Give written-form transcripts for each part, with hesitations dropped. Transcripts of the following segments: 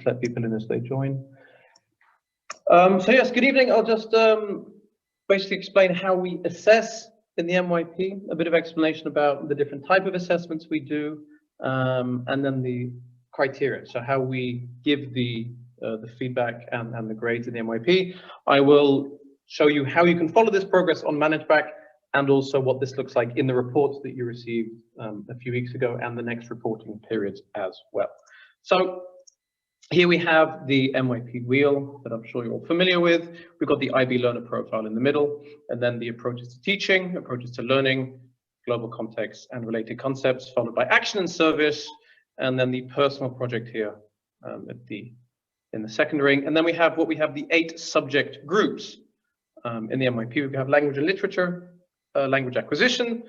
just let people in as they join. So yes, good evening. I'll just basically explain how we assess in the MYP, a bit of explanation about the different type of assessments we do, and then the criteria, so how we give the feedback and the grades in the MYP. I will show you how you can follow this progress on ManageBac, and also what this looks like in the reports that you received a few weeks ago, and the next reporting periods as well. So here we have the MYP wheel that I'm sure you're all familiar with. We've got the IB learner profile in the middle, and then the approaches to teaching, approaches to learning, global context and related concepts, followed by action and service, and then the personal project here in the second ring. And then we have the 8 subject groups in the MYP. We have language and literature, language acquisition,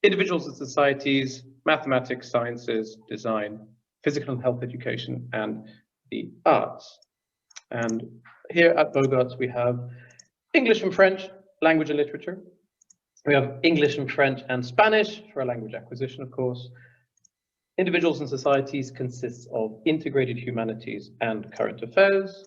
individuals and societies, mathematics, sciences, design, physical and health education, and the arts. And here at Bogarts we have English and French, language and literature. We have English and French and Spanish for our language acquisition, of course. Individuals and societies consists of integrated humanities and current affairs.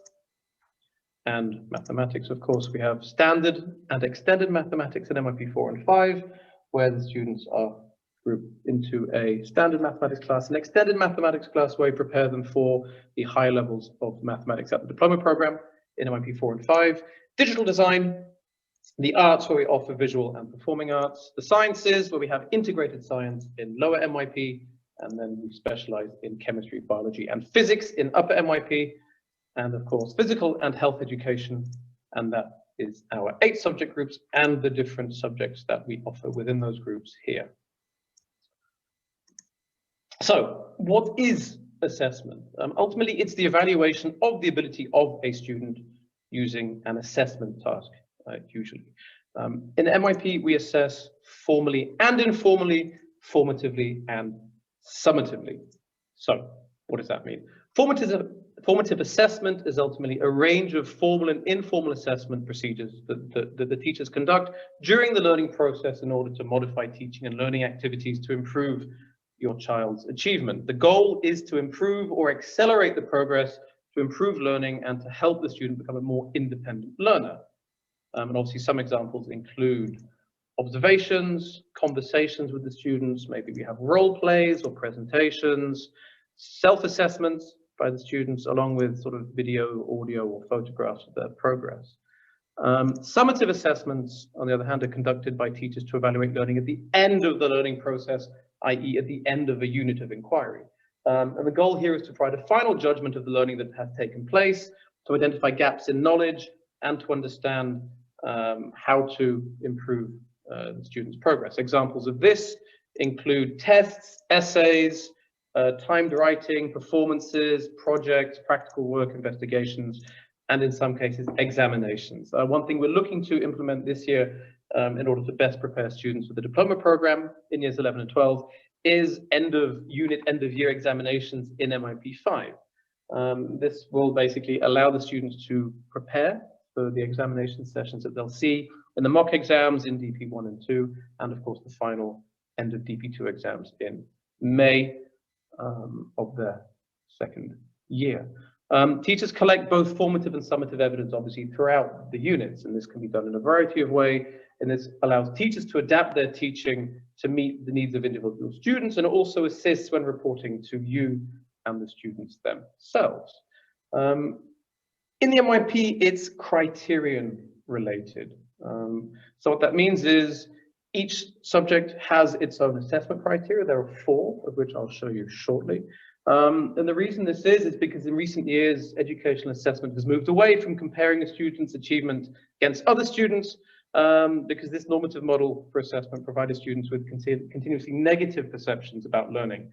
And mathematics, of course, we have standard and extended mathematics in MYP 4 and 5, where the students are grouped into a standard mathematics class, an extended mathematics class, where we prepare them for the higher levels of mathematics at the diploma program in MYP 4 and 5. Digital design, the arts, where we offer visual and performing arts, the sciences, where we have integrated science in lower MYP, and then we specialize in chemistry, biology, and physics in upper MYP, and of course, physical and health education, and that is our 8 subject groups and the different subjects that we offer within those groups here. So, what is assessment? Ultimately, it's the evaluation of the ability of a student using an assessment task, usually. In MYP, we assess formally and informally, formatively and summatively. So, what does that mean? Formative assessment is ultimately a range of formal and informal assessment procedures that the teachers conduct during the learning process in order to modify teaching and learning activities to improve your child's achievement. The goal is to improve or accelerate the progress, to improve learning, and to help the student become a more independent learner. And obviously some examples include observations, conversations with the students, maybe we have role plays or presentations, self-assessments by the students, along with sort of video, audio, or photographs of their progress. Summative assessments, on the other hand, are conducted by teachers to evaluate learning at the end of the learning process, i.e. at the end of a unit of inquiry. And the goal here is to provide a final judgment of the learning that has taken place, to identify gaps in knowledge, and to understand how to improve the student's progress. Examples of this include tests, essays, timed writing, performances, projects, practical work, investigations, and in some cases, examinations. One thing we're looking to implement this year in order to best prepare students for the diploma program in years 11 and 12 is end of unit, end of year examinations in MYP 5. This will basically allow the students to prepare for the examination sessions that they'll see in the mock exams in DP 1 and 2, and of course the final end of DP 2 exams in May of their second year. Teachers collect both formative and summative evidence, obviously, throughout the units, and this can be done in a variety of ways, and this allows teachers to adapt their teaching to meet the needs of individual students, and also assists when reporting to you and the students themselves. In the MYP, it's criterion related. So what that means is each subject has its own assessment criteria. There are 4, of which I'll show you shortly. And the reason this is because in recent years, educational assessment has moved away from comparing a student's achievement against other students, because this normative model for assessment provided students with continuously negative perceptions about learning.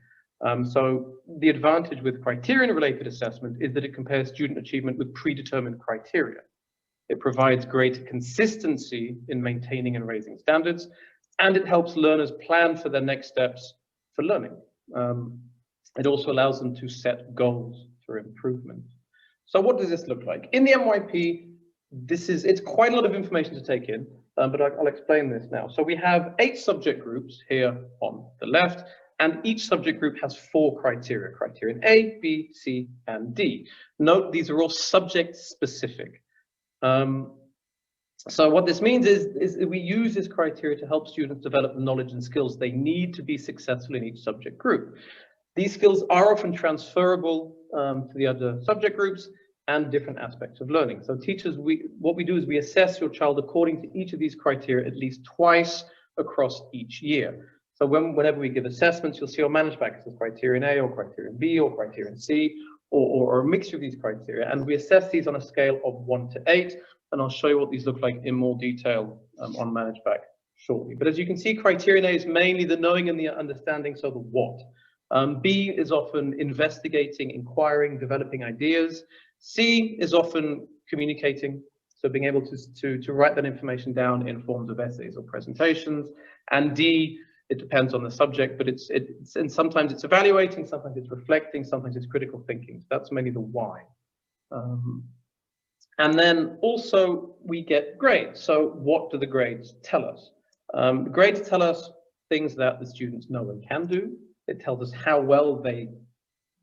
So the advantage with criterion-related assessment is that it compares student achievement with predetermined criteria. It provides greater consistency in maintaining and raising standards, and it helps learners plan for their next steps for learning. It also allows them to set goals for improvement. So what does this look like? In the MYP, it's quite a lot of information to take in, but I'll explain this now. So we have 8 subject groups here on the left, And each subject group has 4 criteria: criterion A, B, C, and D. Note, these are all subject specific. So what this means is we use this criteria to help students develop the knowledge and skills they need to be successful in each subject group. These skills are often transferable to the other subject groups and different aspects of learning. So teachers, what we do is we assess your child according to each of these criteria at least twice across each year. So whenever we give assessments, you'll see on ManageBac as criterion A or criterion B or criterion C or a mixture of these criteria. And we assess these on a scale of 1 to 8. And I'll show you what these look like in more detail on ManageBac shortly. But as you can see, criterion A is mainly the knowing and the understanding, so the what. B is often investigating, inquiring, developing ideas. C is often communicating, so being able to write that information down in forms of essays or presentations. And D, it depends on the subject, but and sometimes it's evaluating, sometimes it's reflecting, sometimes it's critical thinking. So that's mainly the why. And then also we get grades. So what do the grades tell us? The grades tell us things that the students know and can do. It tells us how well they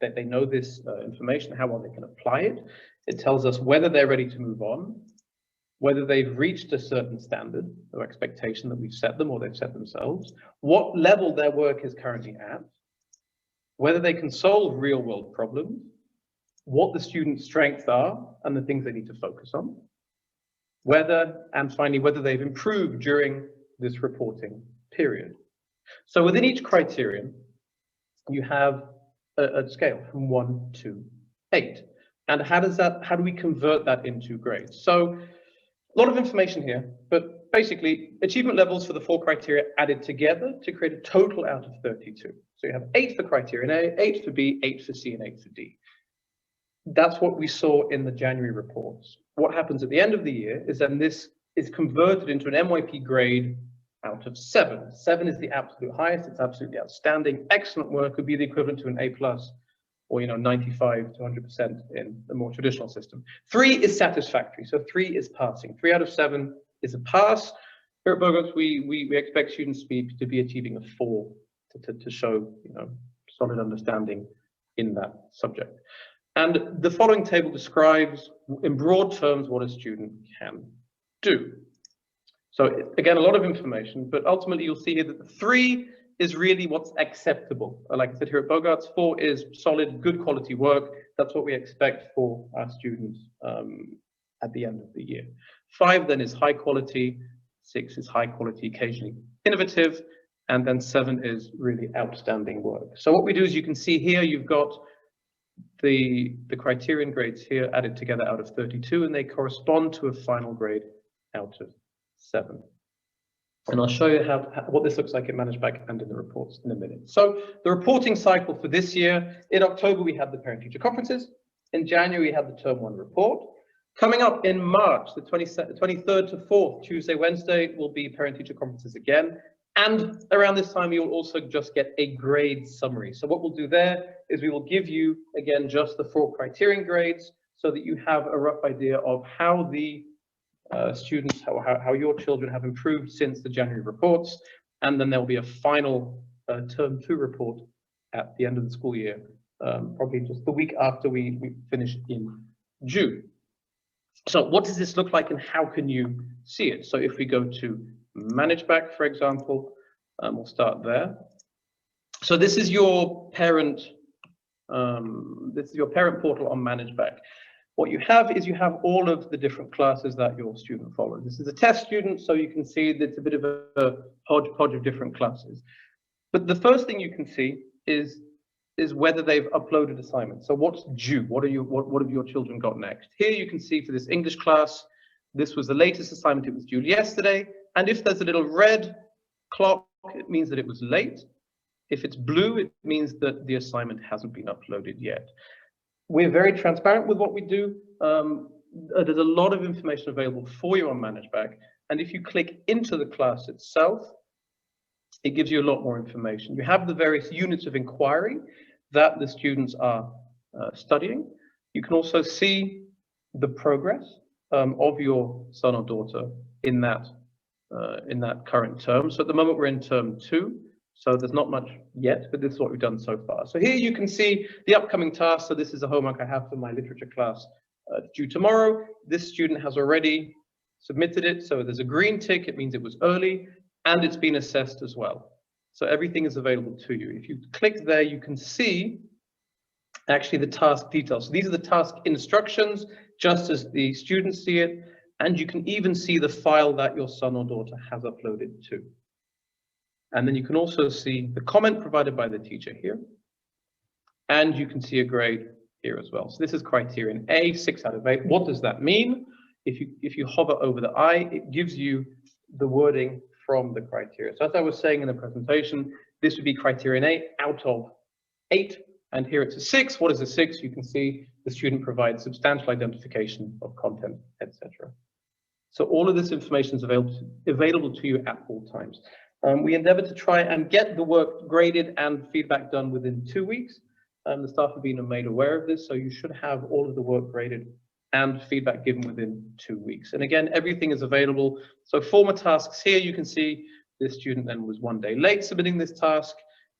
know this information, how well they can apply it. It tells us whether they're ready to move on, whether they've reached a certain standard or expectation that we've set them or they've set themselves, what level their work is currently at, whether they can solve real-world problems, what the students' strengths are and the things they need to focus on, and finally, whether they've improved during this reporting period. So within each criterion, you have a scale from 1 to 8. And how do we convert that into grades? So a lot of information here, but basically achievement levels for the 4 criteria added together to create a total out of 32. So you have 8 for criterion A, 8 for B, 8 for C, and 8 for D. That's what we saw in the January reports. What happens at the end of the year is then this is converted into an MYP grade out of 7. 7 is the absolute highest. It's absolutely outstanding. Excellent work would be the equivalent to an A+, or 95 to 100% in the more traditional system. 3 is satisfactory. So 3 is passing. 3 out of 7 is a pass. Here at Bogarts, we expect students to be achieving a 4 to show solid understanding in that subject. And the following table describes, in broad terms, what a student can do. So again, a lot of information, but ultimately you'll see here that the 3 is really what's acceptable. Like I said here at Bogarts, 4 is solid, good quality work. That's what we expect for our students at the end of the year. 5 then is high quality, 6 is high quality, occasionally innovative, and then 7 is really outstanding work. So what we do is you can see here, you've got the criterion grades here added together out of 32, and they correspond to a final grade out of 7. And I'll show you what this looks like in ManageBac and in the reports in a minute. So the reporting cycle for this year, in October we had the parent-teacher conferences. In January we had the term 1 report. Coming up in March, the 23rd to 4th, Tuesday, Wednesday, will be parent-teacher conferences again. And around this time, you'll also just get a grade summary. So what we'll do there is we will give you, again, just the 4 criterion grades so that you have a rough idea of how the students, how your children have improved since the January reports. And then there'll be a final term 2 report at the end of the school year, probably just the week after we finish in June. So what does this look like and how can you see it? So if we go to ManageBac, for example, we'll start there. So this is your parent portal on ManageBac. What you have is you have all of the different classes that your student follows. This is a test student, so you can see that it's a bit of a hodgepodge of different classes. But the first thing you can see is whether they've uploaded assignments. So what's due? What have your children got next? Here you can see for this English class, this was the latest assignment. It was due yesterday. And if there's a little red clock, it means that it was late. If it's blue, it means that the assignment hasn't been uploaded yet. We're very transparent with what we do. There's a lot of information available for you on ManageBac. And if you click into the class itself, it gives you a lot more information. You have the various units of inquiry that the students are studying. You can also see the progress of your son or daughter in that current term. So at the moment we're in term 2. So there's not much yet, but this is what we've done so far. So here you can see the upcoming task. So this is a homework I have for my literature class due tomorrow. This student has already submitted it. So there's a green tick. It means it was early and it's been assessed as well. So everything is available to you. If you click there, you can see actually the task details. So these are the task instructions, just as the students see it. And you can even see the file that your son or daughter has uploaded to. And then you can also see the comment provided by the teacher here. And you can see a grade here as well. So this is criterion A, 6 out of 8. What does that mean? If you hover over the I, it gives you the wording from the criteria. So as I was saying in the presentation, this would be criterion A out of 8. And here it's a 6. What is a 6? You can see the student provides substantial identification of content, etc. So all of this information is available to you at all times. We endeavor to try and get the work graded and feedback done within 2 weeks. The staff have been made aware of this, so you should have all of the work graded and feedback given within 2 weeks. And again, everything is available. So former tasks here, you can see this student then was 1 day late submitting this task.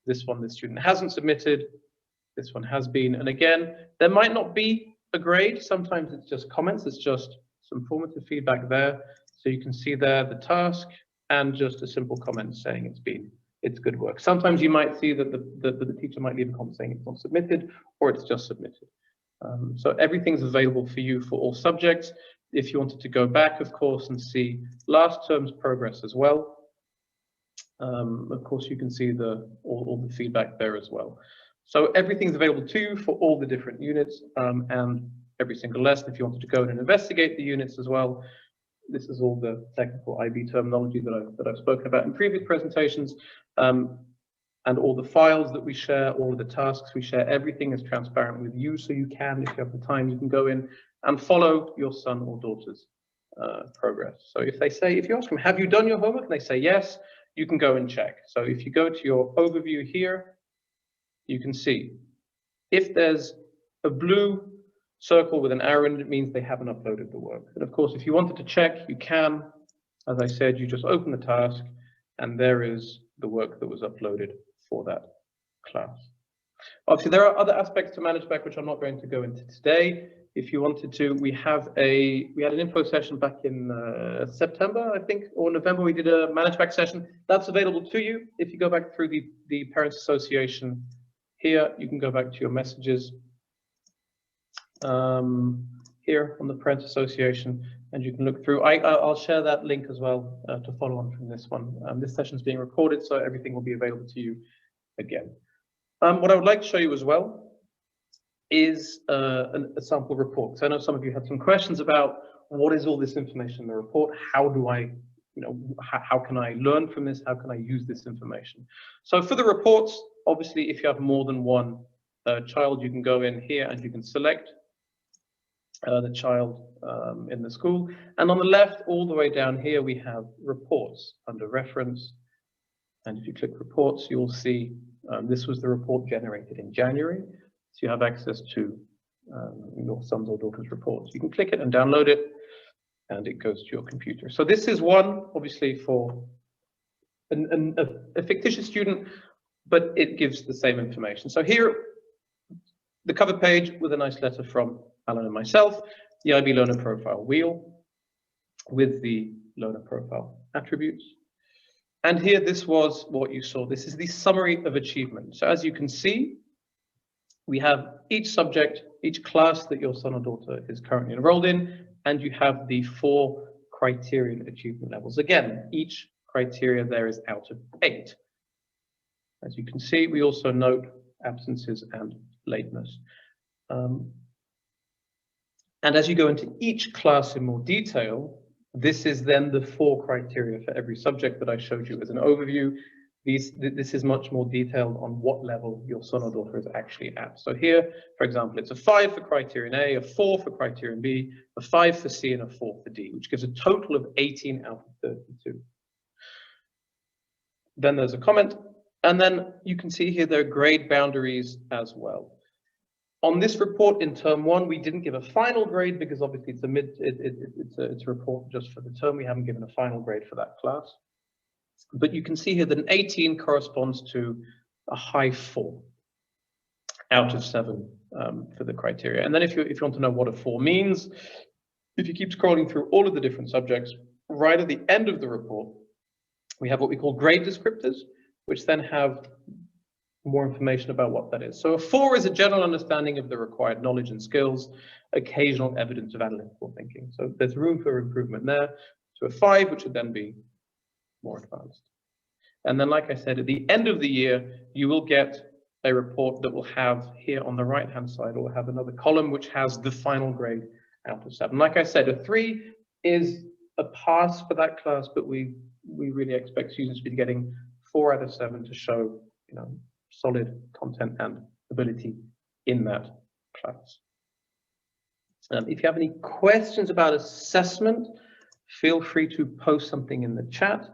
This student hasn't submitted. This one has been. And again, there might not be a grade. Sometimes it's just comments. It's just some formative feedback there. So you can see there the task and just a simple comment saying it's good work. Sometimes you might see that the teacher might leave a comment saying it's not submitted or it's just submitted. So everything's available for you for all subjects. If you wanted to go back, of course, and see last term's progress as well, of course, you can see all the feedback there as well. So everything's available to you for all the different units and every single lesson. If you wanted to go in and investigate the units as well, this is all the technical IB terminology that I've spoken about in previous presentations, and all the files that we share, all of the tasks we share, everything is transparent with you. So you can, if you have the time, you can go in and follow your son or daughter's progress. So if you ask them, have you done your homework? And they say yes, you can go and check. So if you go to your overview here, you can see if there's a blue circle with an arrow in it, it means they haven't uploaded the work. And of course, if you wanted to check, you can. As I said, you just open the task and there is the work that was uploaded for that class. Obviously, there are other aspects to ManageBac which I'm not going to go into today. If you wanted to, we had an info session back in September, I think, or November. We did a ManageBac session. That's available to you. If you go back through the Parents Association here, you can go back to your messages here on the Parents Association, and you can look through. I'll share that link as well to follow on from this one. This session is being recorded, so everything will be available to you again. What I would like to show you as well is a sample report. So I know some of you had some questions about what is all this information in the report? How do I, how can I learn from this? How can I use this information? So for the reports, obviously, if you have more than one child, you can go in here and you can select the child in the school. And on the left, all the way down here, we have reports under reference. And if you click reports, you'll see this was the report generated in January. So you have access to your son's or daughter's reports. You can click it and download it, and it goes to your computer. So this is one, obviously, for a fictitious student, but it gives the same information. So here, the cover page with a nice letter from Alan and myself, the IB Learner Profile wheel with the learner profile attributes. And here, this was what you saw. This is the summary of achievement. So as you can see, we have each subject, each class that your son or daughter is currently enrolled in, and you have the 4 criterion achievement levels. Again, each criteria there is out of 8. As you can see, we also note absences and lateness. And as you go into each class in more detail, this is then the 4 criteria for every subject that I showed you as an overview. This is much more detailed on what level your son or daughter is actually at. So here, for example, it's a 5 for criterion A, a 4 for criterion B, a 5 for C, and a 4 for D, which gives a total of 18 out of 32. Then there's a comment, and then you can see here there are grade boundaries as well. On this report in term 1, we didn't give a final grade because obviously it's a report just for the term. We haven't given a final grade for that class. But you can see here that an 18 corresponds to a high 4 out of 7 for the criteria. And then if you want to know what a 4 means, if you keep scrolling through all of the different subjects, right at the end of the report, we have what we call grade descriptors, which then have more information about what that is. So a 4 is a general understanding of the required knowledge and skills, occasional evidence of analytical thinking. So there's room for improvement there. To a 5, which would then be more advanced. And then, like I said, at the end of the year, you will get a report that will have here on the right-hand side, or have another column which has the final grade out of 7. Like I said, a 3 is a pass for that class, but we really expect students to be getting 4 out of 7 to show, solid content and ability in that class. If you have any questions about assessment, feel free to post something in the chat.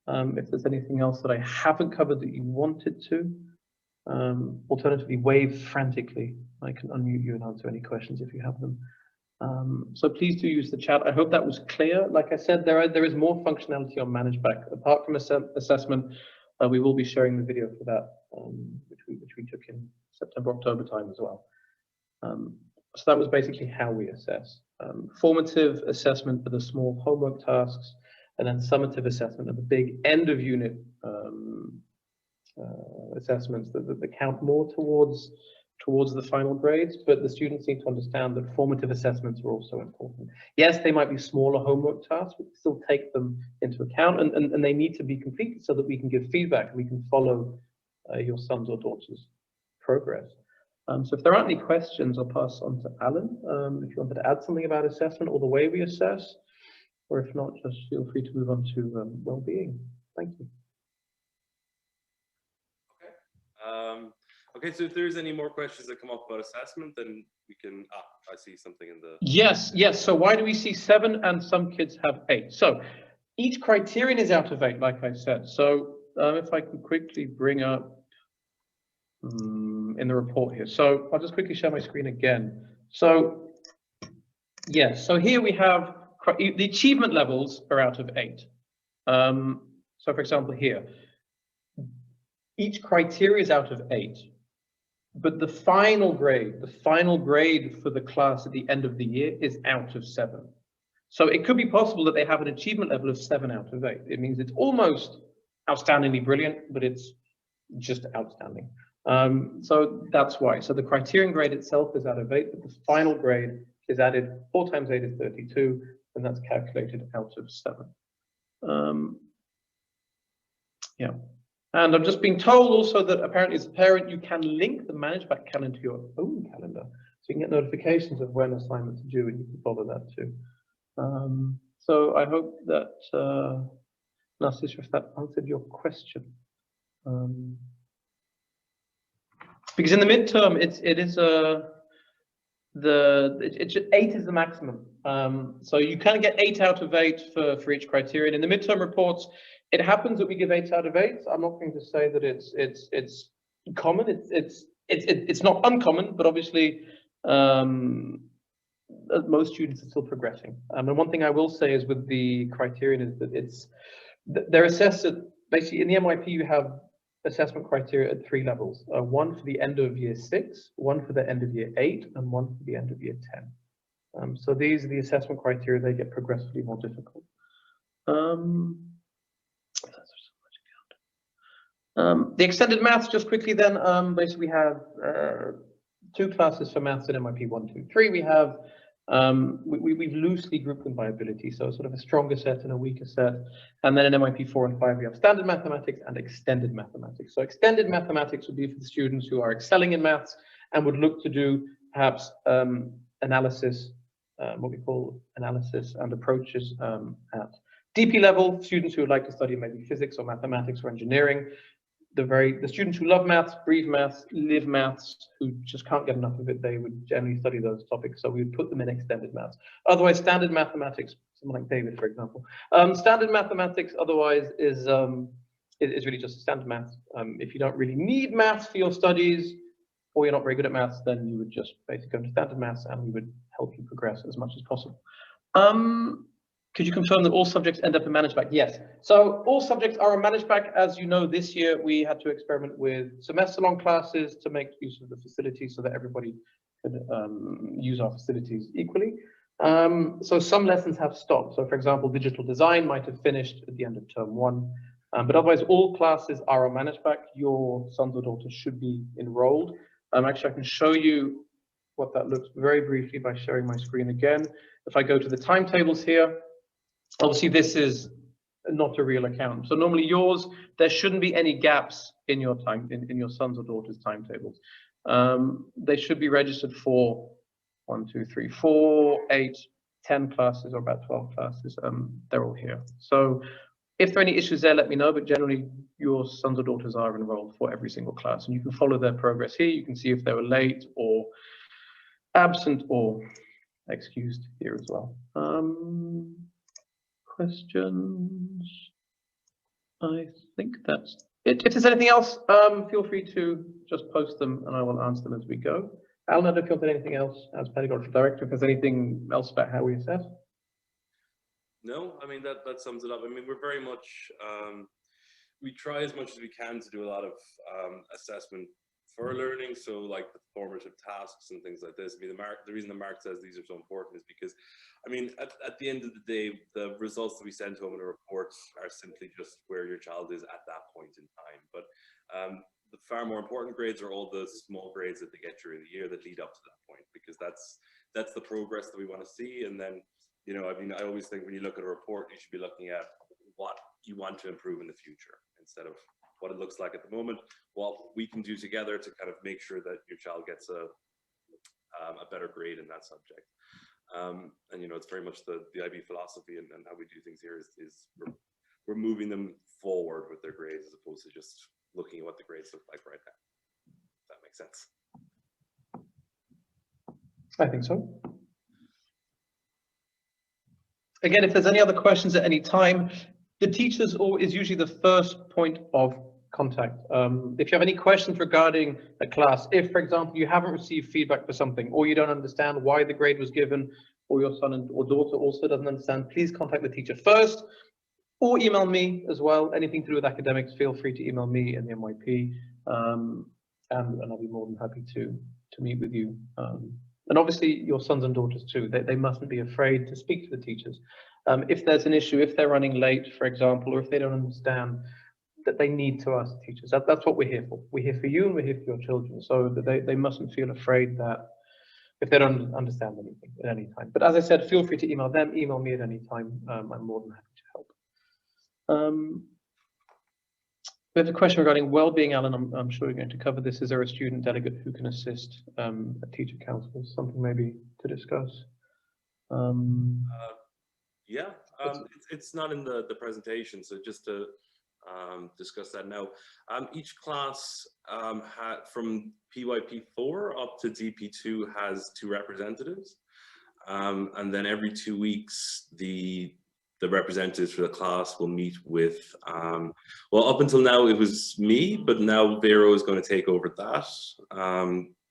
If there's anything else that I haven't covered that you wanted to, alternatively, wave frantically. I can unmute you and answer any questions if you have them. So please do use the chat. I hope that was clear. Like I said, there is more functionality on ManageBac. Apart from assessment, we will be sharing the video for that, which we took in September, October time as well. So that was basically how we assess. Formative assessment for the small homework tasks, and then summative assessment of the big end of unit assessments that count more towards the final grades, but the students need to understand that formative assessments are also important. Yes, they might be smaller homework tasks, but still take them into account, and they need to be completed so that we can give feedback and we can follow your son's or daughter's progress. So if there aren't any questions, I'll pass on to Alan. If you wanted to add something about assessment or the way we assess, or if not, just feel free to move on to well-being. Thank you. Okay. Okay, so if there's any more questions that come up about assessment, then we can, I see something in the... Yes. So why do we see 7 and some kids have 8? So each criterion is out of 8, like I said. So if I can quickly bring up in the report here. So I'll just quickly share my screen again. So yes, so here we have the achievement levels are out of 8. So for example here, each criteria is out of 8. But the final grade for the class at the end of the year is out of 7. So it could be possible that they have an achievement level of 7 out of 8. It means it's almost outstandingly brilliant, but it's just outstanding. So that's why. So the criterion grade itself is out of 8, but the final grade is added. 4 times 8 is 32, and that's calculated out of 7. Yeah. And I'm just being told also that apparently as a parent, you can link the ManageBac calendar to your own calendar. So you can get notifications of when assignments are due, and you can follow that too. So I hope that, Narcissus, if that answered your question. Because in the midterm, 8 is the maximum. So you can get 8 out of 8 for each criterion. In the midterm reports, it happens that we give 8 out of 8. I'm not going to say that it's common. It's not uncommon, but obviously most students are still progressing. And one thing I will say is with the criterion is that they're assessed at, basically in the MYP you have assessment criteria at 3 levels. 1 for the end of year 6, 1 for the end of year 8, and 1 for the end of year 10. So these are the assessment criteria. They get progressively more difficult. The extended maths, just quickly then, basically we have 2 classes for maths in MYP 1, 2, 3. We have, we've loosely grouped them by ability, so sort of a stronger set and a weaker set. And then in MYP 4 and 5, we have standard mathematics and extended mathematics. So extended mathematics would be for the students who are excelling in maths and would look to do perhaps analysis, what we call analysis and approaches at DP level. Students who would like to study maybe physics or mathematics or engineering. The students who love maths, breathe maths, live maths, who just can't get enough of it, they would generally study those topics. So we would put them in extended maths. Otherwise, standard mathematics, someone like David, for example. Standard mathematics otherwise is really just standard maths. If you don't really need maths for your studies, or you're not very good at maths, then you would just basically go to standard maths and we would help you progress as much as possible. Could you confirm that all subjects end up in ManageBac? Yes. So all subjects are in ManageBac. As you know, this year we had to experiment with semester-long classes to make use of the facilities so that everybody could use our facilities equally. So some lessons have stopped. So for example, digital design might have finished at the end of term 1. But otherwise, all classes are on ManageBac. Your sons or daughters should be enrolled. Actually, I can show you what that looks very briefly by sharing my screen again. If I go to the timetables here, obviously this is not a real account. So normally yours, there shouldn't be any gaps in your time, in your sons or daughters' timetables. They should be registered for 1, 2, 3, 4, 8, 10 classes, or about 12 classes. They're all here. So if there are any issues there, let me know, but generally your sons or daughters are enrolled for every single class, and you can follow their progress here. You can see if they were late or absent or excused here as well. Questions? I think that's it. If there's anything else, feel free to just post them and I will answer them as we go. Alan, I don't know if you've got anything else as pedagogical director, if there's anything else about how we assess. No, I mean, that sums it up. I mean, we're very much, we try as much as we can to do a lot of assessment for learning. So like the formative tasks and things like this. I mean, the reason that Mark says these are so important is because, I mean, at the end of the day, the results that we send home in the reports are simply just where your child is at that point in time. But the far more important grades are all the small grades that they get during the year that lead up to that point, because that's the progress that we want to see. And then, you know, I mean, I always think when you look at a report, you should be looking at what you want to improve in the future instead of what it looks like at the moment, what we can do together to kind of make sure that your child gets a better grade in that subject. And, you know, it's very much the IB philosophy and how we do things here is we're moving them forward with their grades as opposed to just looking at what the grades look like right now. If that makes sense. I think so. Again, if there's any other questions at any time, the teachers is usually the first point of contact. If you have any questions regarding a class, if, for example, you haven't received feedback for something, or you don't understand why the grade was given, or your son or daughter also doesn't understand, please contact the teacher first, or email me as well. Anything to do with academics, feel free to email me and the MYP, and I'll be more than happy to meet with you. And obviously your sons and daughters too, they mustn't be afraid to speak to the teachers. If there's an issue, if they're running late, for example, or if they don't understand, that they need to ask the teachers. That's what we're here for. We're here for you and we're here for your children. So that they mustn't feel afraid that if they don't understand anything at any time. But as I said, feel free to email them, email me at any time. I'm more than happy to help. We have a question regarding well-being, Alan. I'm sure you're going to cover this. Is there a student delegate who can assist a teacher council? Something maybe to discuss. Yeah, it's not in the presentation, so just to discuss that now. Each class from PYP4 up to DP2 has 2 representatives, and then every 2 weeks the representatives for the class will meet with, well, up until now it was me, but now Vero is going to take over that.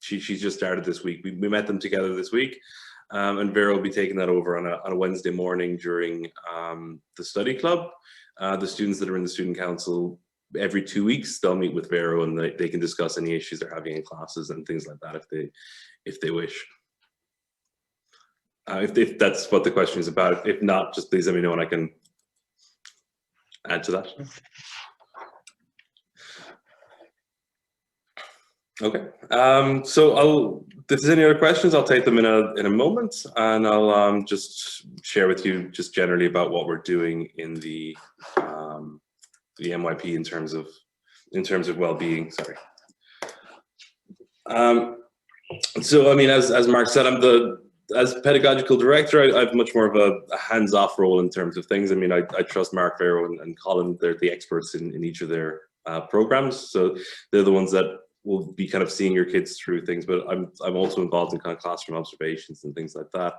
She's just started this week. We met them together this week, and Vero will be taking that over on a Wednesday morning during the study club. The students that are in the student council, every 2 weeks they'll meet with Vero and they can discuss any issues they're having in classes and things like that if they wish. If that's what the question is about. If not, just please let me know and I can add to that. Okay, so if there's any other questions, I'll take them in a moment, and I'll just share with you just generally about what we're doing in the MYP in terms of well-being. Sorry. So I mean, as Mark said, as pedagogical director, I have much more of a hands-off role in terms of things. I mean, I trust Mark, Vero, and Colin. They're the experts in each of their programs, so they're the ones that will be kind of seeing your kids through things. But I'm also involved in kind of classroom observations and things like that.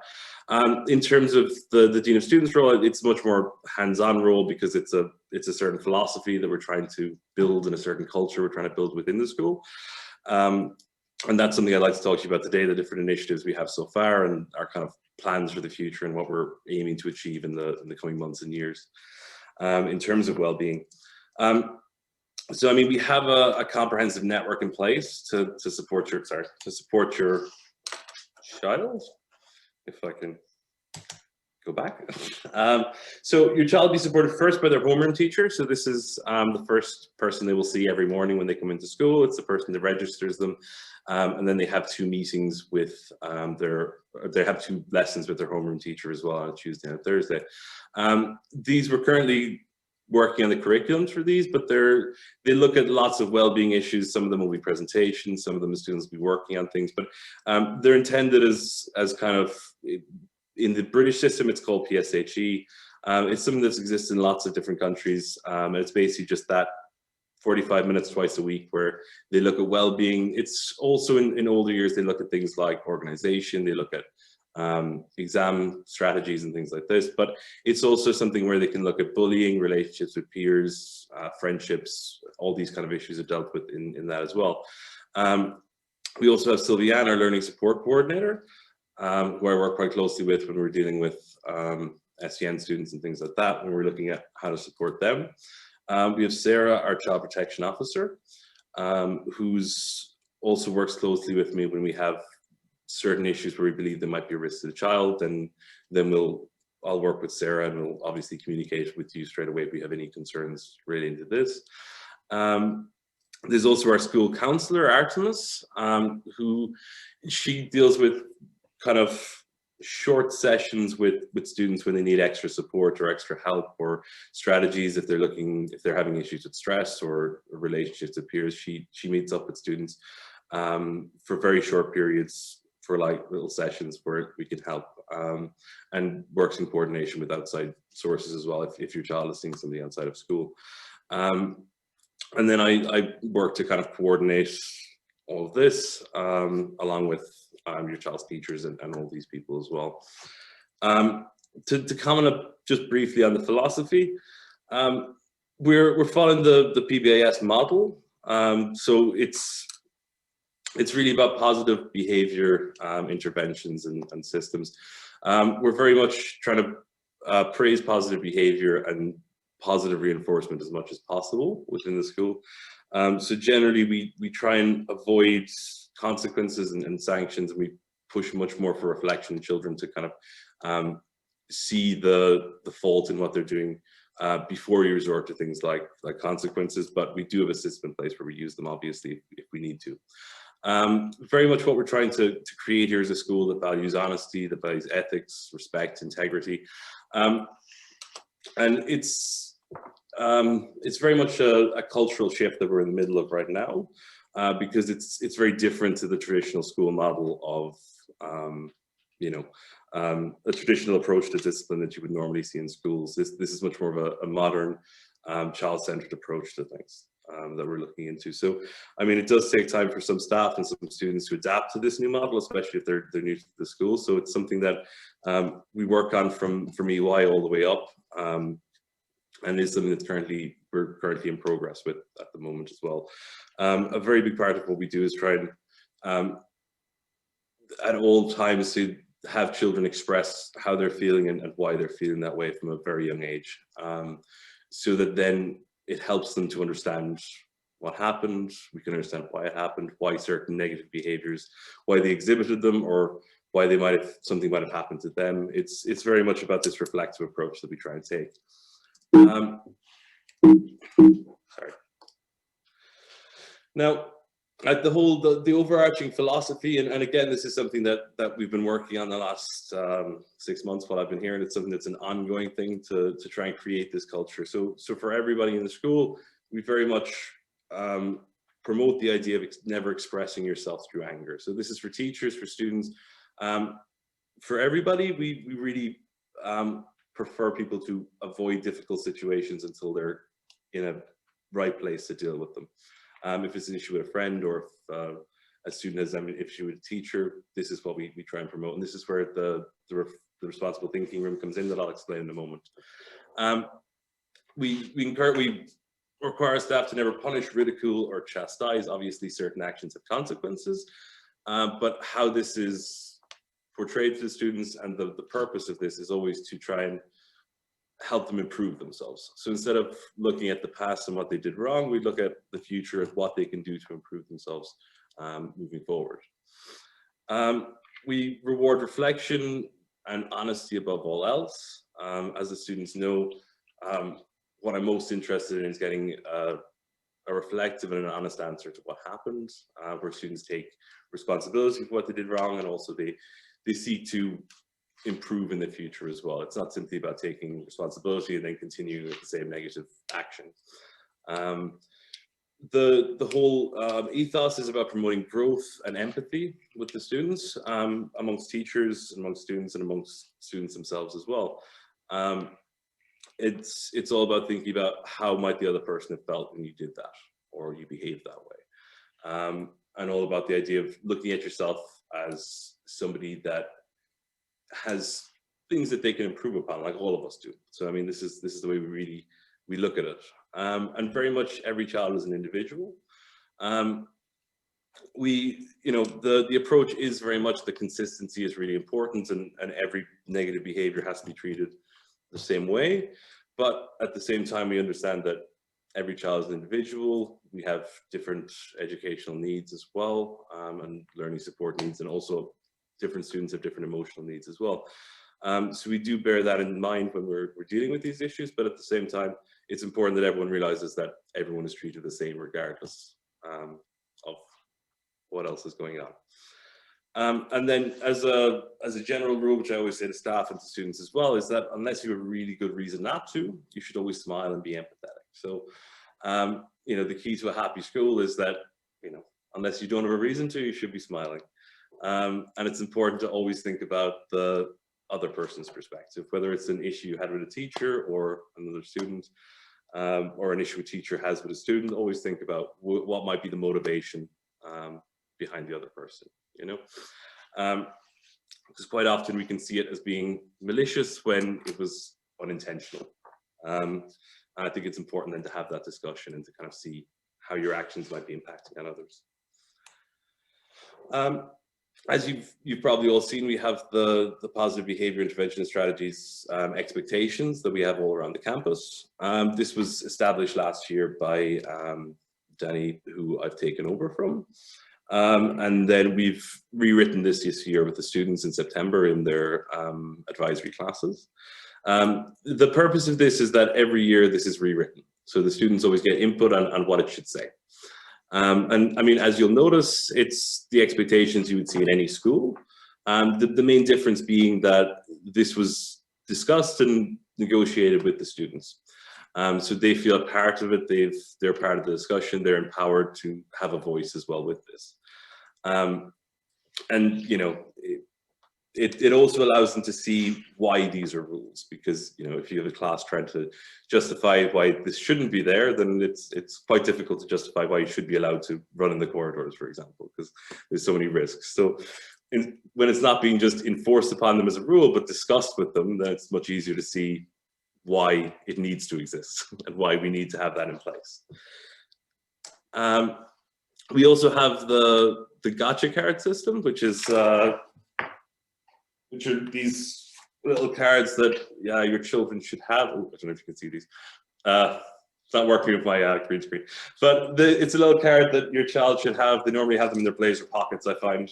In terms of the Dean of Students role, it's much more hands-on role because it's a certain philosophy that we're trying to build in a certain culture we're trying to build within the school. And that's something I'd like to talk to you about today, the different initiatives we have so far and our kind of plans for the future and what we're aiming to achieve in the coming months and years in terms of well-being. So, I mean, we have a comprehensive network in place to support your, to support your child, if I can go back. So your child will be supported first by their homeroom teacher. So this is the first person they will see every morning when they come into school. It's the person that registers them. And then they have 2 meetings with they have 2 lessons with their homeroom teacher as well on a Tuesday and a Thursday. These we're currently working on the curriculums for these, but they look at lots of well-being issues. Some of them will be presentations, some of them the students will be working on things, but they're intended as kind of, in the British system, it's called PSHE. It's something that's exists in lots of different countries, and it's basically just that 45 minutes twice a week where they look at well-being. It's also in older years, they look at things like organization, they look at exam strategies and things like this, but it's also something where they can look at bullying, relationships with peers, friendships, all these kind of issues are dealt with in that as well. We also have Sylviane, our learning support coordinator, who I work quite closely with when we're dealing with SEN students and things like that, when we're looking at how to support them. We have Sarah, our child protection officer, who's also works closely with me when we have certain issues where we believe there might be a risk to the child, and then I'll work with Sarah and we'll obviously communicate with you straight away if we have any concerns relating to this. There's also our school counselor, Artemis, who she deals with kind of short sessions with students when they need extra support or extra help or strategies if they're having issues with stress or relationships with peers. She meets up with students for very short periods, for like little sessions where we can help, and works in coordination with outside sources as well if your child is seeing somebody outside of school. And then I work to kind of coordinate all of this along with your child's teachers and all these people as well. To comment up just briefly on the philosophy, we're following the PBIS model. So it's really about positive behavior interventions and systems. We're very much trying to praise positive behavior and positive reinforcement as much as possible within the school. So generally we try and avoid consequences and sanctions, and we push much more for reflection in children to kind of see the fault in what they're doing before you resort to things like consequences. But we do have a system in place where we use them obviously if we need to. Very much what we're trying to create here is a school that values honesty, that values ethics, respect, integrity, and it's very much a cultural shift that we're in the middle of right now, because it's very different to the traditional school model of a traditional approach to discipline that you would normally see in schools. This is much more of a modern child-centered approach to things that we're looking into. So, I mean, it does take time for some staff and some students to adapt to this new model, especially if they're new to the school. So it's something that we work on from EY all the way up, and is something that's we're currently in progress with at the moment as well. A very big part of what we do is try and at all times to have children express how they're feeling and why they're feeling that way from a very young age, so that then it helps them to understand what happened. We can understand why it happened, why certain negative behaviors, why they exhibited them, or why something might have happened to them. It's very much about this reflective approach that we try and take. Sorry. Now, at the overarching philosophy, and again, this is something that we've been working on the last 6 months while I've been here, and it's something that's an ongoing thing to try and create this culture. So for everybody in the school, we very much promote the idea of never expressing yourself through anger. So this is for teachers, for students, for everybody. We really prefer people to avoid difficult situations until they're in a right place to deal with them. If it's an issue with a friend, or if a student has an issue with a teacher, this is what we try and promote. And this is where the responsible thinking room comes in, that I'll explain in a moment. We require staff to never punish, ridicule, or chastise. Obviously, certain actions have consequences. but how this is portrayed to the students, and the purpose of this is always to try and help them improve themselves. So instead of looking at the past and what they did wrong, we look at the future and what they can do to improve themselves moving forward. We reward reflection and honesty above all else. As the students know, what I'm most interested in is getting a reflective and an honest answer to what happened, where students take responsibility for what they did wrong, and also they seek to improve in the future as well. It's not simply about taking responsibility and then continuing with the same negative action. The whole ethos is about promoting growth and empathy with the students, amongst teachers, amongst students, and amongst students themselves as well. It's all about thinking about how might the other person have felt when you did that, or you behaved that way. And all about the idea of looking at yourself as somebody that has things that they can improve upon, like all of us do. So I mean, this is the way we look at it. And very much every child is an individual. The approach is very much the consistency is really important, and every negative behavior has to be treated the same way. But at the same time, we understand that every child is an individual. We have different educational needs as well, and learning support needs, and also different students have different emotional needs as well. So we do bear that in mind when we're dealing with these issues, but at the same time, it's important that everyone realizes that everyone is treated the same regardless of what else is going on. And then as a general rule, which I always say to staff and to students as well, is that unless you have a really good reason not to, you should always smile and be empathetic. So, the key to a happy school is that, unless you don't have a reason to, you should be smiling. And it's important to always think about the other person's perspective, whether it's an issue you had with a teacher or another student, or an issue a teacher has with a student. Always think about what might be the motivation behind the other person, because quite often we can see it as being malicious when it was unintentional. And I think it's important then to have that discussion and to kind of see how your actions might be impacting on others. As you've probably all seen, we have the positive behavior intervention strategies expectations that we have all around the campus. This was established last year by Danny, who I've taken over from. And then we've rewritten this year with the students in September in their advisory classes. The purpose of this is that every year this is rewritten. So the students always get input on what it should say. And I mean, as you'll notice, it's the expectations you would see in any school. The main difference being that this was discussed and negotiated with the students. So they feel a part of it, they're part of the discussion, they're empowered to have a voice as well with this. It also allows them to see why these are rules, because if you have a class trying to justify why this shouldn't be there, then it's quite difficult to justify why you should be allowed to run in the corridors, for example, because there's so many risks. So when it's not being just enforced upon them as a rule, but discussed with them, then it's much easier to see why it needs to exist and why we need to have that in place. We also have the gotcha card system, which are these little cards that your children should have. Oh, I don't know if you can see these. It's not working with my green screen, but it's a little card that your child should have. They normally have them in their blazer pockets, I find.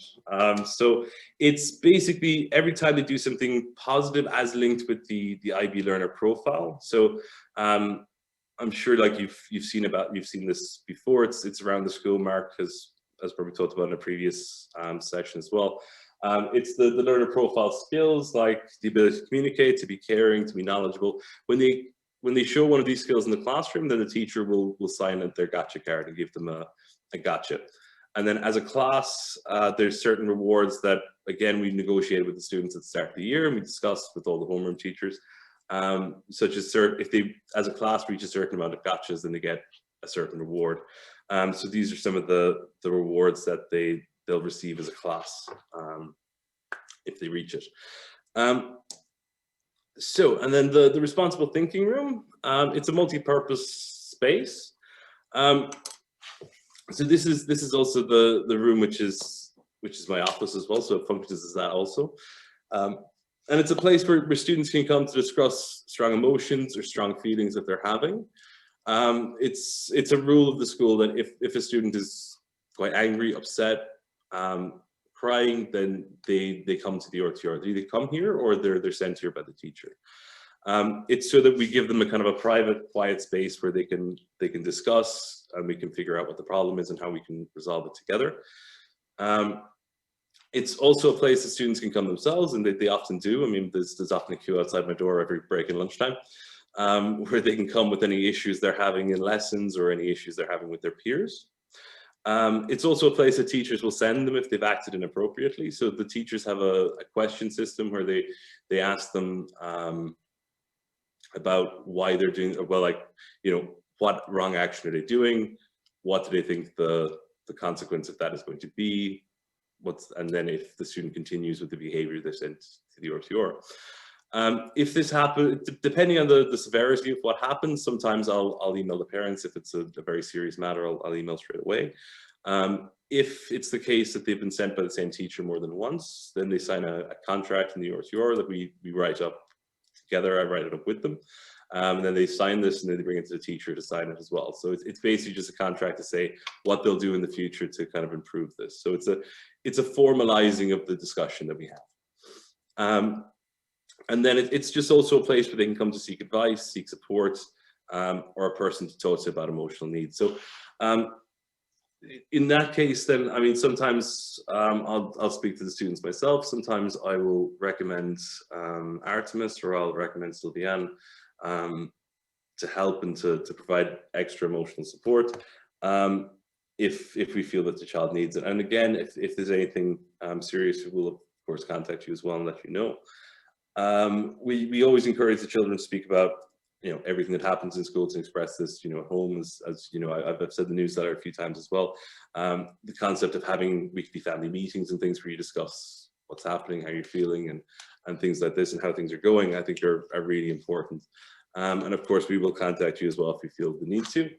So it's basically every time they do something positive as linked with the IB learner profile. So I'm sure like you've seen this before. It's around the school. Mark has probably talked about in a previous session as well. It's the learner profile skills, like the ability to communicate, to be caring, to be knowledgeable. When they show one of these skills in the classroom, then the teacher will sign their gotcha card and give them a gotcha. And then as a class, there's certain rewards that, again, we negotiated with the students at the start of the year, and we discussed with all the homeroom teachers, such as if they, as a class, reach a certain amount of gotchas, then they get a certain reward. So these are some of the rewards that they'll receive as a class if they reach it. And then the responsible thinking room, it's a multi-purpose space. So this is also the room which is which is my office as well, so it functions as that also. And it's a place where students can come to discuss strong emotions or strong feelings that they're having. It's a rule of the school that if a student is quite angry, upset, crying, then they come to the RTR. They either come here or they're sent here by the teacher. It's so that we give them a kind of a private, quiet space where they can discuss, and we can figure out what the problem is and how we can resolve it together. It's also a place that students can come themselves, and they often do. I mean, there's often a queue outside my door every break and lunchtime, where they can come with any issues they're having in lessons or any issues they're having with their peers. It's also a place that teachers will send them if they've acted inappropriately. So the teachers have a question system where they ask them about why they're doing, well, like, you know, what wrong action are they doing? What do they think the consequence of that is going to be? And then if the student continues with the behavior, they're sent to the RTR. If this happens, depending on the severity of what happens, sometimes I'll email the parents. If it's a very serious matter, I'll email straight away. If it's the case that they've been sent by the same teacher more than once, then they sign a contract in the RTR that we write up together. I write it up with them. And then they sign this, and then they bring it to the teacher to sign it as well. So it's basically just a contract to say what they'll do in the future to kind of improve this. So it's a formalizing of the discussion that we have. And then it's just also a place where they can come to seek advice, seek support, or a person to talk to about emotional needs. So in that case, then, I mean, sometimes I'll speak to the students myself. Sometimes I will recommend Artemis, or I'll recommend Sylviane, to help and to provide extra emotional support if we feel that the child needs it. And again, if there's anything serious, we will of course contact you as well and let you know. We always encourage the children to speak about, you know, everything that happens in school, to express this, you know, at home, as you know, I've said the newsletter a few times as well. The concept of having weekly family meetings and things where you discuss what's happening, how you're feeling, and things like this, and how things are going, I think are really important. And of course, we will contact you as well if we feel the need to.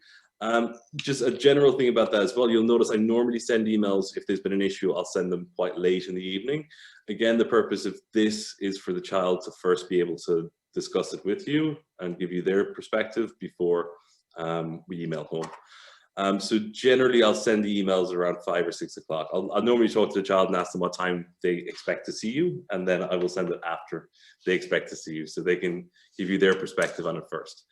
Just a general thing about that as well, you'll notice I normally send emails. If there's been an issue, I'll send them quite late in the evening. Again, the purpose of this is for the child to first be able to discuss it with you and give you their perspective before we email home. So generally, I'll send the emails around 5 or 6 o'clock. I'll normally talk to the child and ask them what time they expect to see you, and then I will send it after they expect to see you, so they can give you their perspective on it first.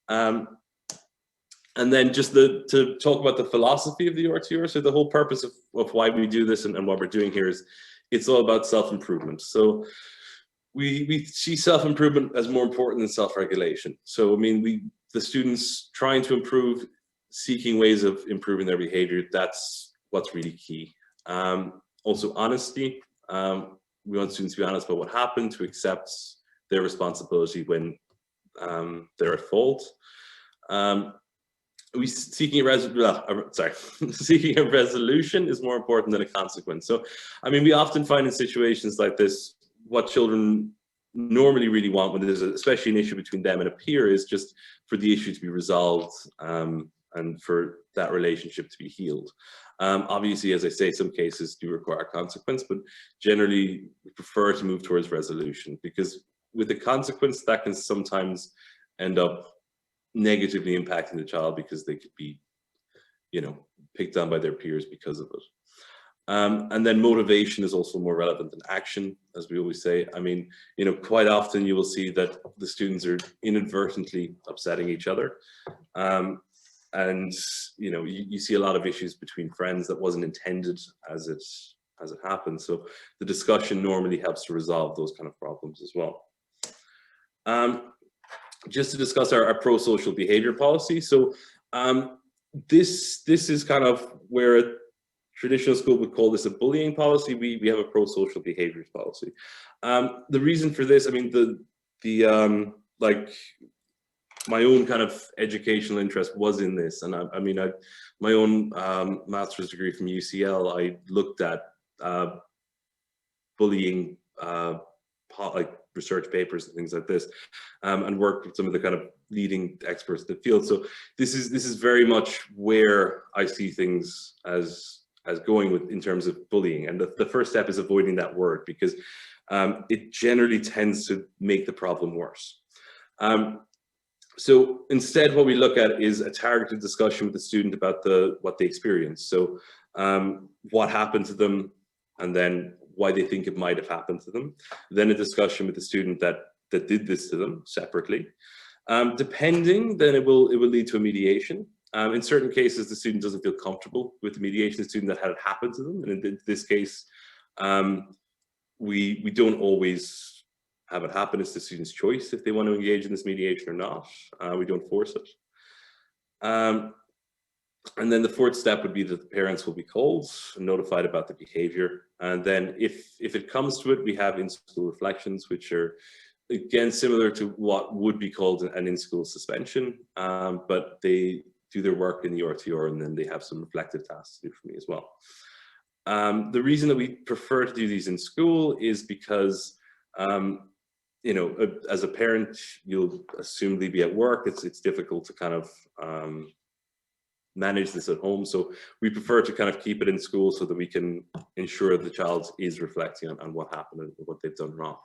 And then just to talk about the philosophy of the RTR. So the whole purpose of why we do this and what we're doing here is it's all about self-improvement. So we see self-improvement as more important than self-regulation. So, I mean, the students trying to improve, seeking ways of improving their behavior, that's what's really key. Also honesty. We want students to be honest about what happened, to accept their responsibility when they're at fault. Seeking a resolution is more important than a consequence. So, I mean, we often find in situations like this, what children normally really want when there's especially an issue between them and a peer is just for the issue to be resolved and for that relationship to be healed. Obviously, as I say, some cases do require consequence, but generally we prefer to move towards resolution, because with the consequence, that can sometimes end up negatively impacting the child because they could be, you know, picked on by their peers because of it. And then motivation is also more relevant than action, as we always say. I mean, you know, quite often you will see that the students are inadvertently upsetting each other. And, you know, you see a lot of issues between friends that wasn't intended as it happened. So the discussion normally helps to resolve those kind of problems as well. Just to discuss our prosocial behavior policy. So this is kind of where a traditional school would call this a bullying policy. We have a prosocial behaviors policy. The reason for this, I mean, like my own kind of educational interest was in this, and I mean, my own master's degree from UCL, I looked at bullying, like research papers and things like this, and worked with some of the kind of leading experts in the field. So this is very much where I see things as as going with in terms of bullying. And the first step is avoiding that word, because it generally tends to make the problem worse. So instead, what we look at is a targeted discussion with the student about what they experienced. So what happened to them, and then why they think it might have happened to them. Then a discussion with the student that did this to them separately. Depending, then it will lead to a mediation. In certain cases, the student doesn't feel comfortable with the mediation, the student that had it happen to them. And in this case, we don't always have it happen. It's the student's choice if they want to engage in this mediation or not. We don't force it. And then the fourth step would be that the parents will be called and notified about the behavior. And then if it comes to it, we have in-school reflections, which are, again, similar to what would be called an in-school suspension, but they do their work in the RTR, and then they have some reflective tasks to do for me as well. The reason that we prefer to do these in school is because, you know, as a parent, you'll assumedly be at work. It's difficult to kind of manage this at home. So we prefer to kind of keep it in school so that we can ensure the child is reflecting on what happened and what they've done wrong.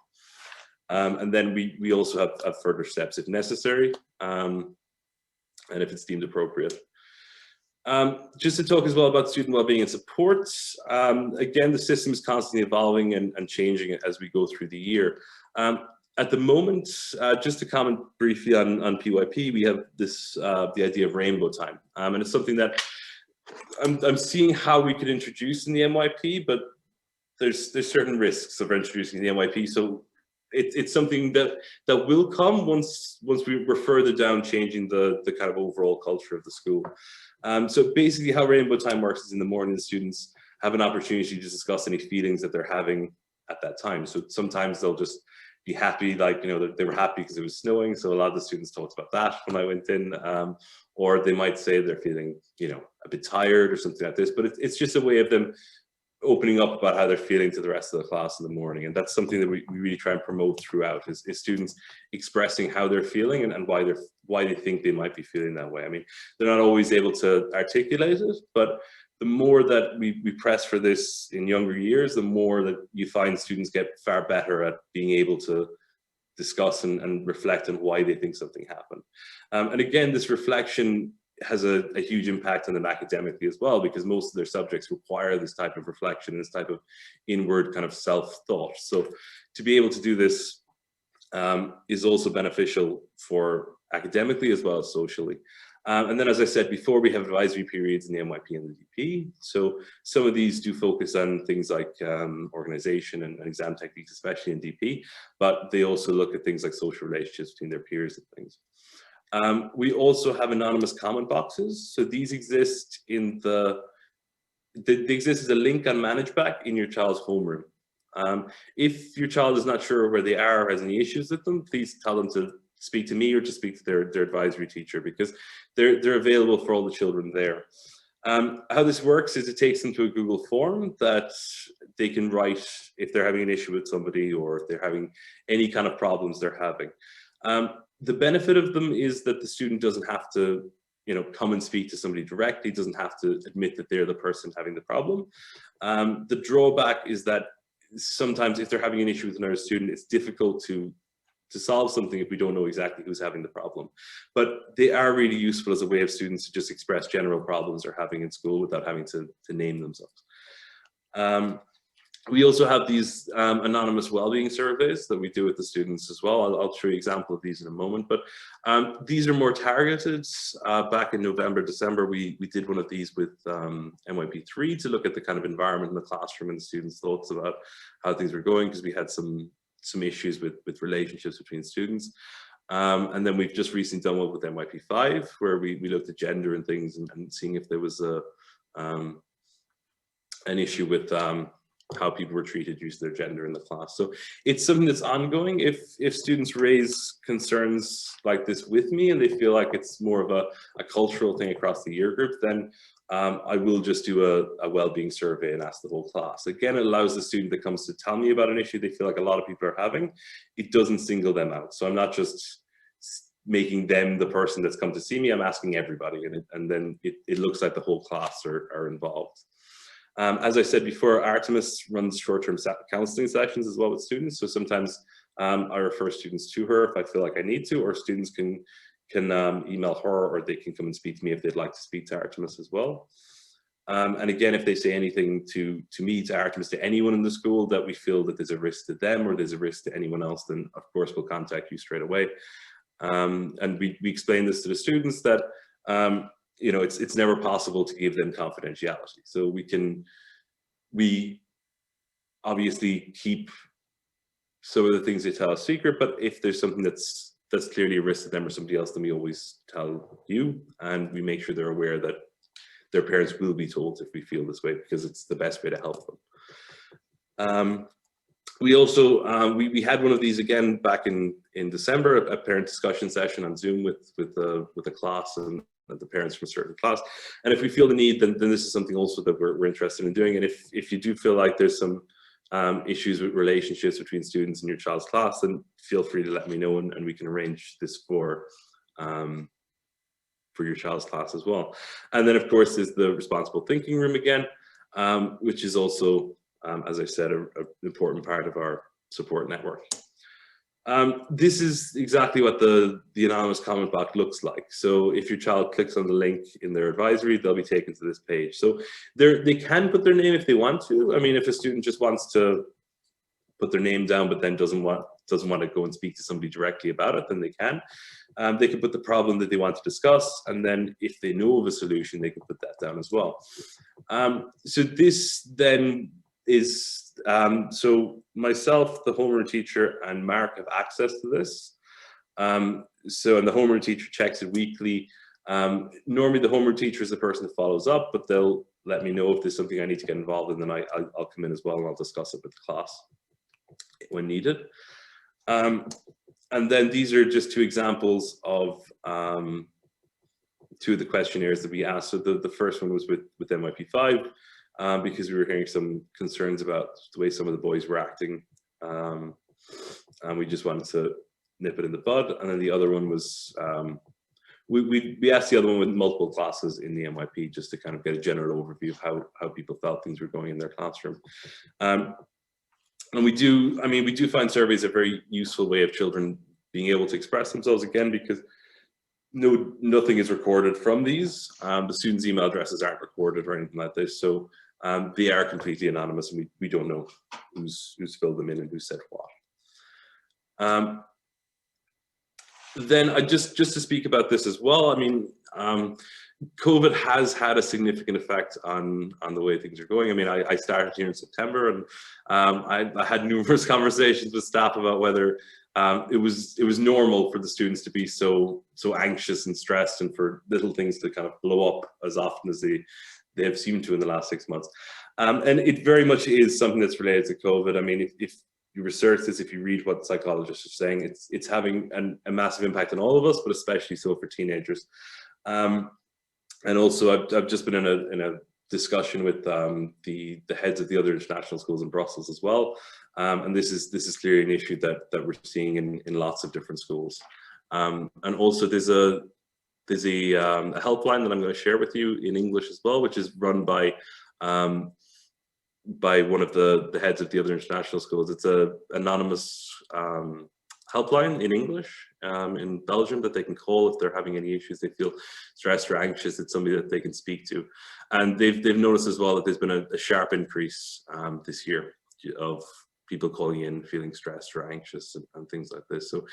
And then we also have further steps if necessary, and if it's deemed appropriate. Just to talk as well about student wellbeing and support. Again, the system is constantly evolving and changing as we go through the year. At the moment, just to comment briefly on PYP, we have this the idea of rainbow time, and it's something that I'm seeing how we could introduce in the MYP, but there's certain risks of introducing the MYP. So it's something that will come once we're further down, changing the kind of overall culture of the school. So basically, how rainbow time works is in the morning, the students have an opportunity to discuss any feelings that they're having at that time. So sometimes they'll just be happy, like, you know, they were happy because it was snowing. So a lot of the students talked about that when I went in, or they might say they're feeling, you know, a bit tired or something like this. But it's just a way of them opening up about how they're feeling to the rest of the class in the morning. And that's something that we really try and promote throughout, is students expressing how they're feeling and why they think they might be feeling that way. I mean, they're not always able to articulate it, but the more that we press for this in younger years, the more that you find students get far better at being able to discuss and reflect on why they think something happened. And again, this reflection has a huge impact on them academically as well, because most of their subjects require this type of reflection, this type of inward kind of self-thought. So to be able to do this is also beneficial for academically as well as socially. And then, as I said before, we have advisory periods in the MYP and the DP. So some of these do focus on things like organization and exam techniques, especially in DP, but they also look at things like social relationships between their peers and things. We also have anonymous comment boxes. So these exist in they exist as a link on ManageBac in your child's homeroom. If your child is not sure where they are or has any issues with them, please tell them to speak to me or to speak to their advisory teacher, because they're available for all the children there. How this works is it takes them to a Google form that they can write if they're having an issue with somebody, or if they're having any kind of problems they're having. The benefit of them is that the student doesn't have to, you know, come and speak to somebody directly, doesn't have to admit that they're the person having the problem. The drawback is that sometimes if they're having an issue with another student, it's difficult to solve something if we don't know exactly who's having the problem. But they are really useful as a way of students to just express general problems they're having in school without having to name themselves. We also have these anonymous wellbeing surveys that we do with the students as well. I'll show you an example of these in a moment, but these are more targeted. Back in November, December, we did one of these with MYP3 to look at the kind of environment in the classroom and the students' thoughts about how things were going, because we had some issues with relationships between students. And then we've just recently done one with MYP5, where we looked at gender and things and seeing if there was an issue with how people were treated due to their gender in the class. So it's something that's ongoing. If students raise concerns like this with me and they feel like it's more of a cultural thing across the year group, then I will just do a well-being survey and ask the whole class. Again, it allows the student that comes to tell me about an issue they feel like a lot of people are having. It doesn't single them out. So I'm not just making them the person that's come to see me, I'm asking everybody, and then it looks like the whole class are involved. As I said before, Artemis runs short-term counseling sessions as well with students. So sometimes I refer students to her if I feel like I need to, or students can email her, or they can come and speak to me if they'd like to speak to Artemis as well. And again, if they say anything to me, to Artemis, to anyone in the school that we feel that there's a risk to them or there's a risk to anyone else, then of course we'll contact you straight away. And we explain this to the students that you know, it's never possible to give them confidentiality. So we obviously keep some of the things they tell us secret, but if there's something that's clearly a risk to them or somebody else, then we always tell you, and we make sure they're aware that their parents will be told if we feel this way, because it's the best way to help them. We also we had one of these again back in December, a parent discussion session on Zoom with a class and the parents from a certain class. And if we feel the need, then this is something also that we're interested in doing. And if you do feel like there's some issues with relationships between students in your child's class, then feel free to let me know, and we can arrange this for your child's class as well. And then of course there's the responsible thinking room again, which is also, as I said, an important part of our support network. This is exactly what the anonymous comment box looks like. So if your child clicks on the link in their advisory, they'll be taken to this page. So they can put their name if they want to. I mean, if a student just wants to put their name down but then doesn't want to go and speak to somebody directly about it, then they can. They can put the problem that they want to discuss, and then if they know of a solution, they can put that down as well. So this then is, so myself, the homeroom teacher, and Mark have access to this. And the homeroom teacher checks it weekly. Normally the homeroom teacher is the person that follows up, but they'll let me know if there's something I need to get involved in, then I'll come in as well, and I'll discuss it with the class when needed. And then these are just two examples of two of the questionnaires that we asked. So the first one was with MYP5, because we were hearing some concerns about the way some of the boys were acting, and we just wanted to nip it in the bud. And then the other one was, we asked the other one with multiple classes in the MYP, just to kind of get a general overview of how people felt things were going in their classroom. And we do find surveys a very useful way of children being able to express themselves, again, because nothing is recorded from these. The students' email addresses aren't recorded or anything like this, so they are completely anonymous, and we don't know who's filled them in and who said what. Then just to speak about this as well, I mean, COVID has had a significant effect on the way things are going. I mean, I started here in September, and I had numerous conversations with staff about whether it was normal for the students to be so anxious and stressed, and for little things to kind of blow up as often as they have seemed to in the last 6 months. And it very much is something that's related to COVID. I mean, if you research this, if you read what psychologists are saying, it's having a massive impact on all of us, but especially so for teenagers. And also, I've just been in a discussion with the heads of the other international schools in Brussels as well, and this is clearly an issue that we're seeing in lots of different schools. And also, there's a helpline that I'm going to share with you in English as well, which is run by one of the heads of the other international schools. It's an anonymous helpline in English in Belgium that they can call if they're having any issues, they feel stressed or anxious. It's somebody that they can speak to. And they've noticed as well that there's been a sharp increase this year of people calling in feeling stressed or anxious and things like this. So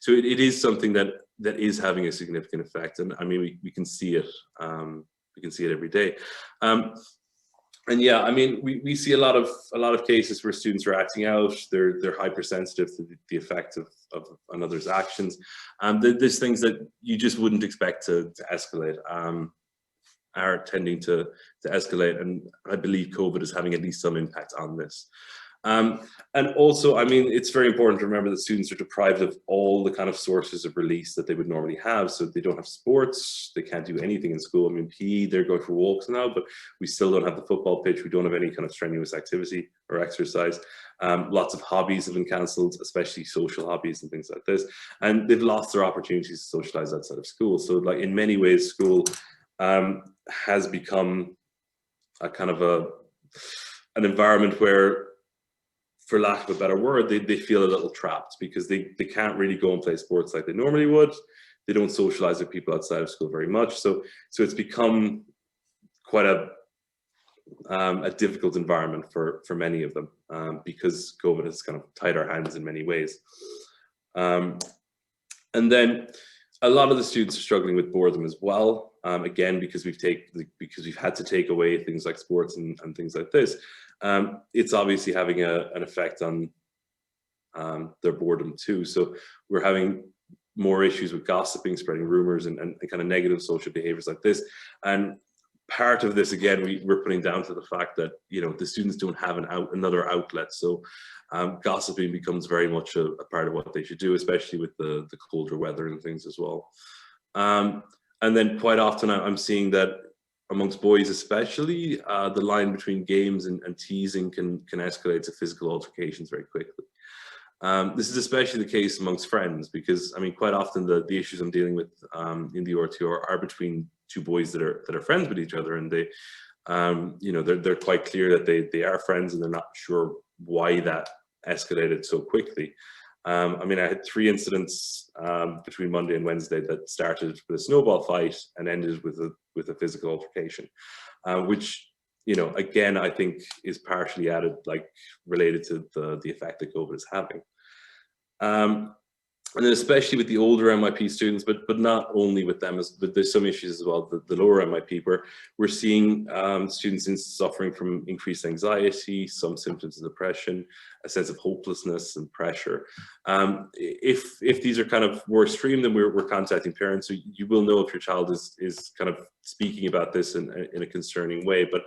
it is something that is having a significant effect. And I mean, we can see it. We can see it every day. And yeah, I mean, we see a lot of cases where students are acting out. They're hypersensitive to the effect of another's actions. There's things that you just wouldn't expect to escalate, are tending to escalate. And I believe COVID is having at least some impact on this. And also, I mean, it's very important to remember that students are deprived of all the kind of sources of release that they would normally have. So they don't have sports, they can't do anything in school. I mean, PE, they're going for walks now, but we still don't have the football pitch. We don't have any kind of strenuous activity or exercise. Lots of hobbies have been cancelled, especially social hobbies and things like this. And they've lost their opportunities to socialize outside of school. So like in many ways, school has become a kind of an environment where, for lack of a better word, they feel a little trapped because they can't really go and play sports like they normally would. They don't socialize with people outside of school very much. So it's become quite a difficult environment for many of them because COVID has kind of tied our hands in many ways. And then a lot of the students are struggling with boredom as well. Again, because we've had to take away things like sports and things like this. It's obviously having an effect on their boredom too. So we're having more issues with gossiping, spreading rumors, and kind of negative social behaviors like this. And part of this, again, we're putting down to the fact that, you know, the students don't have another outlet. So gossiping becomes very much a part of what they should do, especially with the colder weather and things as well. And then quite often I'm seeing that amongst boys especially, the line between games and teasing can escalate to physical altercations very quickly. This is especially the case amongst friends because, I mean, quite often the issues I'm dealing with in the RTO are between two boys that are friends with each other, and they, you know, they're quite clear that they are friends, and they're not sure why that escalated so quickly. I mean, I had 3 incidents between Monday and Wednesday that started with a snowball fight and ended with a physical altercation, which, you know, again, I think is partially related to the effect that COVID is having. And then especially with the older MYP students, but not only with them, but there's some issues as well, the lower MYP, where we're seeing students suffering from increased anxiety, some symptoms of depression, a sense of hopelessness and pressure. If these are kind of more extreme, then we're contacting parents. So you will know if your child is kind of speaking about this in a concerning way. But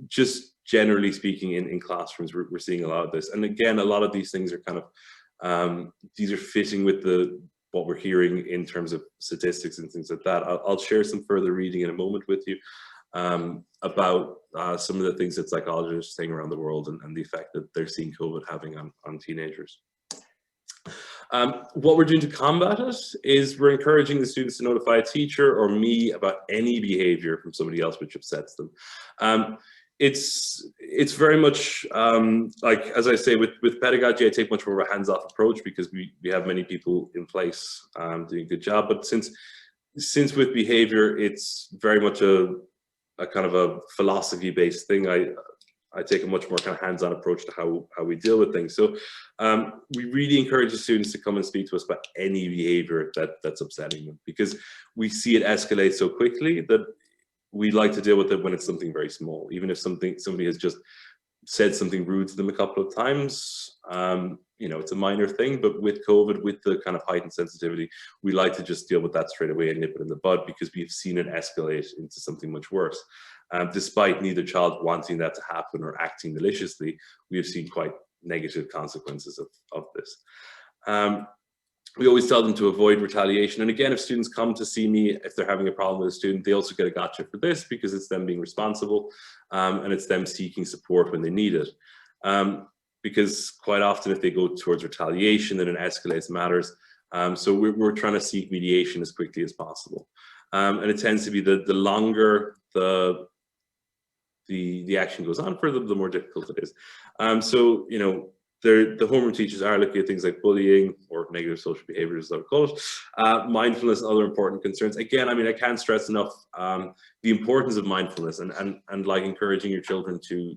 just generally speaking, in classrooms, we're seeing a lot of this. And again, a lot of these things are kind of, these are fitting with what we're hearing in terms of statistics and things like that. I'll share some further reading in a moment with you about some of the things that psychologists are saying around the world and the effect that they're seeing COVID having on teenagers. What we're doing to combat it is we're encouraging the students to notify a teacher or me about any behavior from somebody else which upsets them. It's very much like, as I say, with pedagogy, I take much more of a hands-off approach because we have many people in place doing a good job. But since with behavior, it's very much a kind of a philosophy-based thing. I take a much more kind of hands-on approach to how we deal with things. So we really encourage the students to come and speak to us about any behavior that's upsetting them, because we see it escalate so quickly that we like to deal with it when it's something very small. Even if somebody has just said something rude to them a couple of times, you know, it's a minor thing, but with COVID, with the kind of heightened sensitivity, we like to just deal with that straight away and nip it in the bud, because we've seen it escalate into something much worse. Despite neither child wanting that to happen or acting maliciously, we have seen quite negative consequences of this. We always tell them to avoid retaliation. And again, if students come to see me, if they're having a problem with a student, they also get a gotcha for this, because it's them being responsible and it's them seeking support when they need it. Because quite often if they go towards retaliation, then it escalates matters. So we're trying to seek mediation as quickly as possible. And it tends to be the longer the action goes on for, the more difficult it is. So, you know, the homeroom teachers are looking at things like bullying or negative social behaviors, as I would call it, mindfulness and other important concerns. Again, I mean, I can't stress enough the importance of mindfulness and like encouraging your children to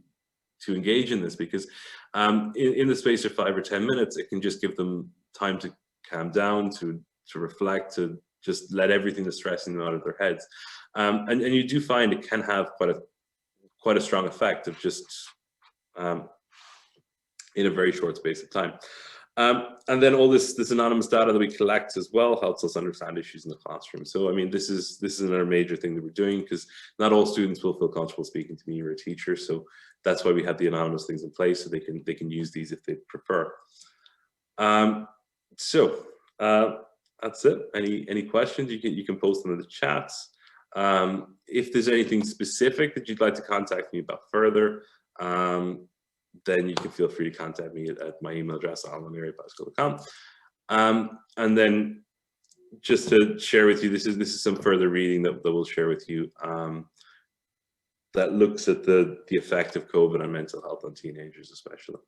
engage in this, because in the space of 5 or 10 minutes, it can just give them time to calm down, to reflect, to just let everything that's stressing them out of their heads. And you do find it can have quite a strong effect of just in a very short space of time. And then all this anonymous data that we collect as well helps us understand issues in the classroom. So I mean, this is another major thing that we're doing, because not all students will feel comfortable speaking to me or a teacher. So that's why we have the anonymous things in place, so they can use these if they prefer. So that's it. Any questions, you can post them in the chats. If there's anything specific that you'd like to contact me about further, then you can feel free to contact me at my email address, alan@myp.com. And then just to share with you, this is some further reading that we'll share with you that looks at the effect of COVID on mental health on teenagers especially.